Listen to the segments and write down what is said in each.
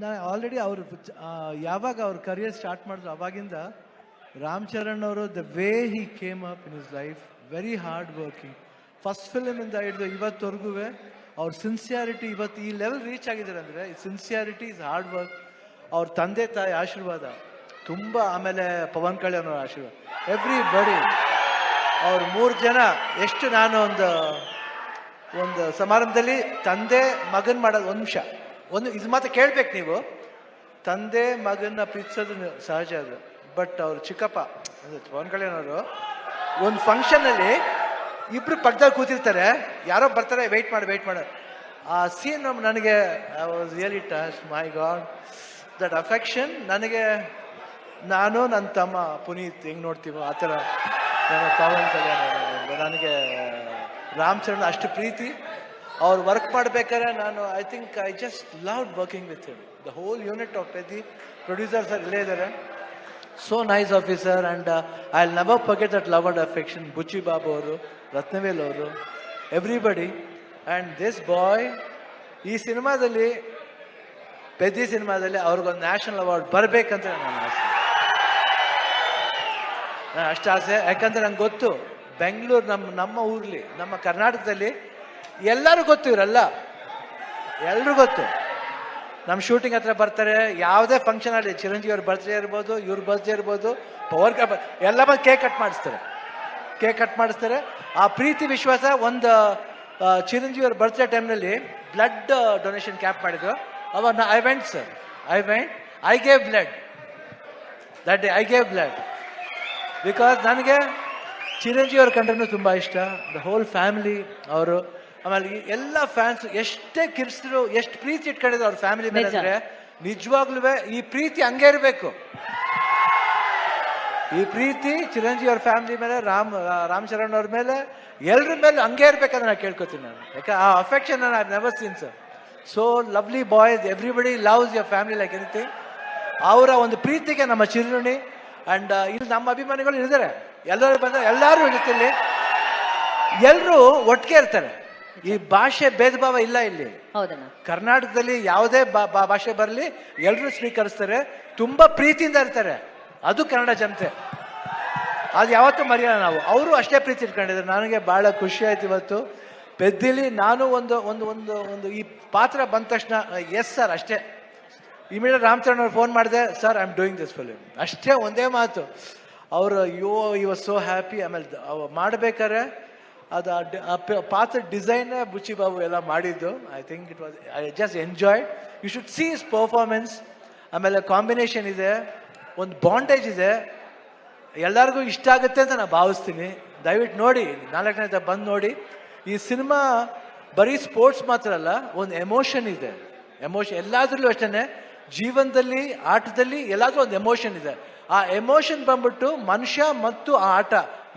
ನಾ ಆಲ್ರೆಡಿ ಅವರು ಯಾವಾಗ ಅವ್ರ ಕರಿಯರ್ ಸ್ಟಾರ್ಟ್ ಮಾಡಿದ್ರು ಅವಾಗಿಂದ ರಾಮ್ ಚರಣ್ ಅವರು the way he came up in his life, very hard working. First ಫಿಲ್ಮಿಂದ ಹಿಡಿದು ಇವತ್ತವರೆಗೂ ಅವ್ರ ಸಿನ್ಸಿಯಾರಿಟಿ ಇವತ್ತು ಈ ಲೆವೆಲ್ ರೀಚ್ ಆಗಿದ್ದಾರೆ ಅಂದರೆ ಸಿನ್ಸಿಯಾರಿಟಿ ಇಸ್ ಹಾರ್ಡ್ ವರ್ಕ್. ಅವ್ರ ತಂದೆ ತಾಯಿ ಆಶೀರ್ವಾದ ತುಂಬ, ಆಮೇಲೆ ಪವನ್ ಕಲ್ಯಾಣ್ ಅವರ ಆಶೀರ್ವಾದ, ಎವ್ರಿ ಬಡಿ. ಅವ್ರು 3 ಜನ ಎಷ್ಟು ನಾನು ಒಂದು ಸಮಾರಂಭದಲ್ಲಿ ತಂದೆ ಮಗನ್ ಮಾಡೋದು, ಒಂದು ನಿಮಿಷ ಇದು ಮಾತ್ರ ಕೇಳ್ಬೇಕು ನೀವು. ತಂದೆ ಮಗನ್ನ ಪ್ರೀತಿಸೋದು ಸಹಜ ಅದು, ಬಟ್ ಅವ್ರು ಚಿಕ್ಕಪ್ಪ ಪವನ್ ಕಲ್ಯಾಣ್ ಅವರು ಒಂದು ಫಂಕ್ಷನಲ್ಲಿ ಇಬ್ರು ಪಕ್ಕದಲ್ಲಿ ಕೂತಿರ್ತಾರೆ, ಯಾರೋ ಬರ್ತಾರೆ, ವೆಯ್ಟ್ ಮಾಡು. ಆ ಸೀನ್ ನನಗೆ I was really touch. My god, that affection ನನಗೆ, ನಾನು ನನ್ನ ತಮ್ಮ ಪುನೀತ್ ಹೆಂಗೆ ನೋಡ್ತೀವೋ ಆ ಥರ ನನ್ನ ಪವನ್ ಕಲ್ಯಾಣ್ ನನಗೆ ರಾಮ್ ಚರಣ್ ಅಷ್ಟು ಪ್ರೀತಿ. ಅವ್ರು ವರ್ಕ್ ಮಾಡ್ಬೇಕಾದ್ರೆ ನಾನು I just loved working with him. The whole unit of Peddi producers ಇಲ್ಲೇ ಇದ್ದಾರೆ. So nice officer, and I'll never forget that love and affection. Buchi Babu ಅವರು, ರತ್ನವೇಲ್ ಅವರು, ಎವ್ರಿಬಡಿ. ಆ್ಯಂಡ್ ದಿಸ್ ಬಾಯ್ ಈ ಸಿನಿಮಾದಲ್ಲಿ, ಪೆದ್ದಿ ಸಿನಿಮಾದಲ್ಲಿ ಅವ್ರಿಗೊಂದು ನ್ಯಾಷನಲ್ ಅವಾರ್ಡ್ ಬರಬೇಕಂತ ನನ್ನ ಆಸೆ. ಅಷ್ಟು ಆಸೆ, ಯಾಕಂದ್ರೆ ನಂಗೆ ಗೊತ್ತು ಬೆಂಗಳೂರು ನಮ್ಮ ಊರ್ಲಿ, ನಮ್ಮ ಕರ್ನಾಟಕದಲ್ಲಿ ಎಲ್ಲರೂ ಗೊತ್ತು, ಇವರೆಲ್ಲ ಎಲ್ರೂ ಗೊತ್ತು. ನಮ್ಮ ಶೂಟಿಂಗ್ ಹತ್ರ ಬರ್ತಾರೆ, ಯಾವುದೇ ಫಂಕ್ಷನ್ ಆಗಲಿ, ಚಿರಂಜೀವಿ ಅವ್ರ ಬರ್ತ್ಡೇ ಇರ್ಬೋದು, ಇವ್ರ ಬರ್ತ್ಡೇ ಇರ್ಬೋದು, ಪವರ್ ಎಲ್ಲ ಬಂದು ಕೇಕ್ ಕಟ್ ಮಾಡಿಸ್ತಾರೆ. ಆ ಪ್ರೀತಿ ವಿಶ್ವಾಸ. ಒಂದು ಚಿರಂಜೀವಿ ಅವ್ರ ಬರ್ತ್ಡೇ ಟೈಮ್ನಲ್ಲಿ ಬ್ಲಡ್ ಡೊನೇಷನ್ ಕ್ಯಾಂಪ್ ಮಾಡಿದ್ರು. ಅವಾಗ I gave blood that day. I gave blood because ನನಗೆ ಚಿರಂಜೀವಿ ಅವ್ರ ಕಂಡ್ರೂ ತುಂಬ ಇಷ್ಟ. ದ ಹೋಲ್ ಫ್ಯಾಮಿಲಿ ಅವರು, ಆಮೇಲೆ ಎಲ್ಲ ಫ್ಯಾನ್ಸ್ ಎಷ್ಟೇ ಕಿರ್ಸಿದ್ರು, ಎಷ್ಟು ಪ್ರೀತಿ ಇಟ್ಕೊಂಡಿದ್ರು ಅವ್ರ ಫ್ಯಾಮಿಲಿ ಮೇಲೆ ಅಂದ್ರೆ ನಿಜವಾಗ್ಲೂ ಈ ಪ್ರೀತಿ ಹಂಗೆ ಇರಬೇಕು. ಈ ಪ್ರೀತಿ ಚಿರಂಜೀವಿ ಅವ್ರ ಫ್ಯಾಮಿಲಿ ಮೇಲೆ, ರಾಮ್ ಚರಣ್ ಅವ್ರ ಮೇಲೆ, ಎಲ್ಲರ ಮೇಲೆ ಹಂಗೆ ಇರ್ಬೇಕಂತ ನಾನು ಕೇಳ್ಕೊತೀನಿ ನಾನು. ಯಾಕೆ ಆ affection I never seen sir. So lovely boys, everybody loves your family like anything. ಅವರ ಒಂದು ಪ್ರೀತಿಗೆ ನಮ್ಮ ಚಿರುಣಿ. ಅಂಡ್ ಇಲ್ಲಿ ನಮ್ಮ ಅಭಿಮಾನಿಗಳು ಇದ್ದಾರೆ, ಎಲ್ಲರೂ ಬಂದರೆ ಎಲ್ಲರೂ ಇರುತ್ತಿಲ್ಲಿ, ಎಲ್ಲರೂ ಒಟ್ಟಿಗೆ ಇರ್ತಾರೆ. ಈ ಭಾಷೆ ಭೇದ ಭಾವ ಇಲ್ಲ ಇಲ್ಲಿ. ಕರ್ನಾಟಕದಲ್ಲಿ ಯಾವುದೇ ಭಾಷೆ ಬರಲಿ ಎಲ್ಲರೂ ಸ್ವೀಕರಿಸ್ತಾರೆ, ತುಂಬಾ ಪ್ರೀತಿಯಿಂದ ಇರ್ತಾರೆ. ಅದು ಕನ್ನಡ ಜನತೆ, ಅದು ಯಾವತ್ತೂ ಮರೆಯೋಣ ನಾವು. ಅವರು ಅಷ್ಟೇ ಪ್ರೀತಿ ಇಟ್ಕೊಂಡಿದ್ದಾರೆ. ನನಗೆ ಬಹಳ ಖುಷಿ ಆಯ್ತು ಇವತ್ತು ಪೆದ್ದಿಲಿ. ನಾನು ಒಂದು ಈ ಪಾತ್ರ ಬಂದ ತಕ್ಷಣ ಎಸ್ ಸರ್ ಅಷ್ಟೇ. ಇಮಿಡಿಯೇಟ್ ರಾಮ್ ಚರಣ್ ಅವ್ರು ಫೋನ್ ಮಾಡಿದೆ, sir I am doing this film, ಅಷ್ಟೇ ಒಂದೇ ಮಾತು. ಅವರು ಈ ವಾಸ್ ಸೋ ಹ್ಯಾಪಿ. ಆಮೇಲೆ ಮಾಡ್ಬೇಕಾರೆ ಅದು ಪಾತ್ರ ಡಿಸೈನ್ ಬುಚ್ಚಿ ಬಾಬು ಎಲ್ಲ ಮಾಡಿದ್ದು. I think it was, I just enjoyed. You should see his performance. ಆಮೇಲೆ ಕಾಂಬಿನೇಷನ್ ಇದೆ, ಒಂದು ಬಾಂಡೇಜ್ ಇದೆ, ಎಲ್ಲರಿಗೂ ಇಷ್ಟ ಆಗುತ್ತೆ ಅಂತ ನಾನು ಭಾವಿಸ್ತೀನಿ. ದಯವಿಟ್ಟು ನೋಡಿ, 4ನೇ ಬಂದು ನೋಡಿ. ಈ ಸಿನಿಮಾ ಬರೀ ಸ್ಪೋರ್ಟ್ಸ್ ಮಾತ್ರ ಅಲ್ಲ, ಒಂದು ಎಮೋಷನ್ ಇದೆ. ಎಮೋಷನ್ ಎಲ್ಲಾದ್ರಲ್ಲೂ ಅಷ್ಟೇ, ಜೀವನದಲ್ಲಿ, ಆಟದಲ್ಲಿ ಎಲ್ಲಾದ್ರೂ ಒಂದು ಎಮೋಷನ್ ಇದೆ. ಆ ಎಮೋಷನ್ ಬಂದ್ಬಿಟ್ಟು ಮನುಷ್ಯ ಮತ್ತು ಆ ಆಟ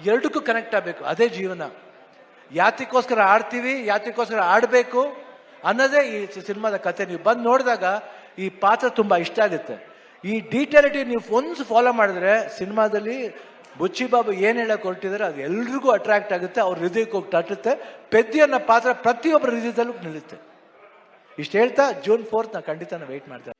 ಎರಡಕ್ಕೂ ಕನೆಕ್ಟ್ ಆಗಬೇಕು. ಅದೇ ಜೀವನ. ಯಾತಕ್ಕೋಸ್ಕರ ಆಡ್ತೀವಿ, ಯಾತಕ್ಕೋಸ್ಕರ ಆಡಬೇಕು ಅನ್ನೋದೇ ಈ ಸಿನಿಮಾದ ಕತೆ. ನೀವು ಬಂದು ನೋಡಿದಾಗ ಈ ಪಾತ್ರ ತುಂಬ ಇಷ್ಟ ಆಗುತ್ತೆ. ಈ ಡೀಟೇಲಿಟಿ ನೀವು ಒಂದು ಫಾಲೋ ಮಾಡಿದ್ರೆ ಸಿನಿಮಾದಲ್ಲಿ ಬುಚ್ಚಿ ಬಾಬು ಏನು ಹೇಳಕ್ಕೆ ಹೊರಟಿದ್ದಾರೆ ಅದು ಎಲ್ರಿಗೂ ಅಟ್ರಾಕ್ಟ್ ಆಗುತ್ತೆ, ಅವ್ರ ಹೃದಯಕ್ಕೆ ಹೋಗಿ ತಟ್ಟುತ್ತೆ. ಪೆದ್ದಿ ಅನ್ನೋ ಪಾತ್ರ ಪ್ರತಿಯೊಬ್ಬರ ಹೃದಯದಲ್ಲೂ ನಿಲ್ಲುತ್ತೆ. ಇಷ್ಟು ಹೇಳ್ತಾ June 4th ಖಂಡಿತ ವೆಯ್ಟ್ ಮಾಡ್ತಾರೆ.